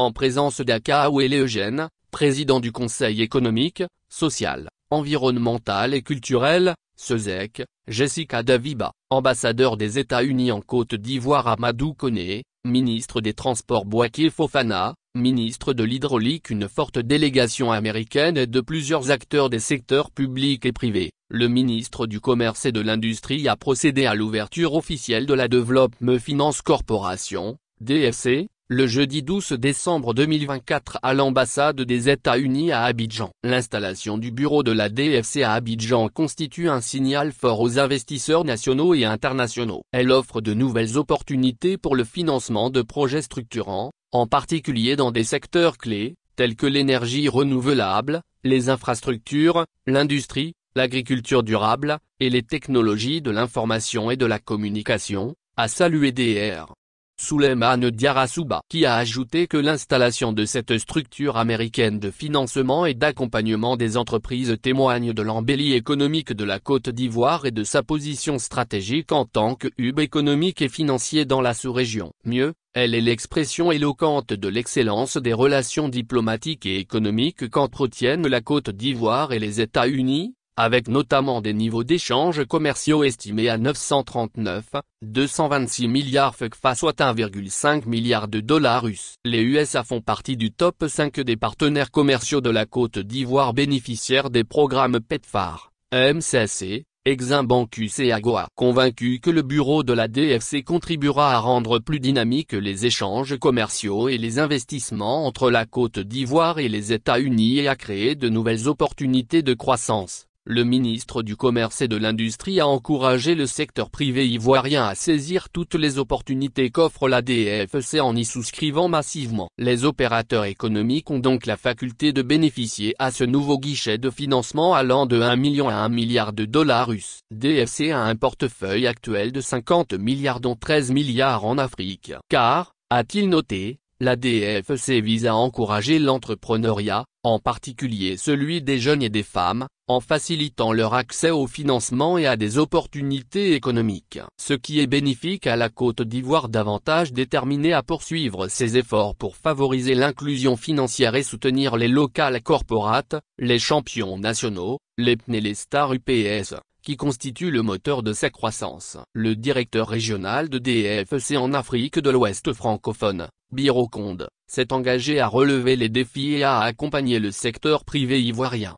en présence d'Akaouele Eugène, président du Conseil économique, social, environnemental et culturel, SESEC, Jessica Daviba, ambassadeur des États-Unis en Côte d'Ivoire Amadou Koné, ministre des Transports Bouaké Fofana, ministre de l'Hydraulique. Une forte délégation américaine et de plusieurs acteurs des secteurs publics et privés. Le ministre du Commerce et de l'Industrie a procédé à l'ouverture officielle de la Development Finance Corporation, DFC, le jeudi 12 décembre 2024 à l'ambassade des États-Unis à Abidjan. L'installation du bureau de la DFC à Abidjan constitue un signal fort aux investisseurs nationaux et internationaux. Elle offre de nouvelles opportunités pour le financement de projets structurants, en particulier dans des secteurs clés, tels que l'énergie renouvelable, les infrastructures, l'industrie, l'agriculture durable, et les technologies de l'information et de la communication, a salué Dr. Souleymane Diarra-Souba, qui a ajouté que l'installation de cette structure américaine de financement et d'accompagnement des entreprises témoigne de l'embellie économique de la Côte d'Ivoire et de sa position stratégique en tant que hub économique et financier dans la sous-région. Mieux, elle est l'expression éloquente de l'excellence des relations diplomatiques et économiques qu'entretiennent la Côte d'Ivoire et les États-Unis, avec notamment des niveaux d'échanges commerciaux estimés à 939,226 milliards FCFA soit 1,5 milliard de dollars US. Les USA font partie du top 5 des partenaires commerciaux de la Côte d'Ivoire bénéficiaires des programmes PEPFAR, MCC, Exim Bancus et AGOA. Convaincu que le bureau de la DFC contribuera à rendre plus dynamiques les échanges commerciaux et les investissements entre la Côte d'Ivoire et les États-Unis et à créer de nouvelles opportunités de croissance. Le ministre du Commerce et de l'Industrie a encouragé le secteur privé ivoirien à saisir toutes les opportunités qu'offre la DFC en y souscrivant massivement. Les opérateurs économiques ont donc la faculté de bénéficier à ce nouveau guichet de financement allant de 1 million à 1 milliard de dollars US. DFC a un portefeuille actuel de 50 milliards dont 13 milliards en Afrique. Car, a-t-il noté, la DFC vise à encourager l'entrepreneuriat, en particulier celui des jeunes et des femmes, en facilitant leur accès au financement et à des opportunités économiques. Ce qui est bénéfique à la Côte d'Ivoire davantage déterminée à poursuivre ses efforts pour favoriser l'inclusion financière et soutenir les local corporates, les champions nationaux, les PNE et les stars UPS, qui constituent le moteur de sa croissance. Le directeur régional de DFC en Afrique de l'Ouest francophone, Biro Conde, s'est engagé à relever les défis et à accompagner le secteur privé ivoirien.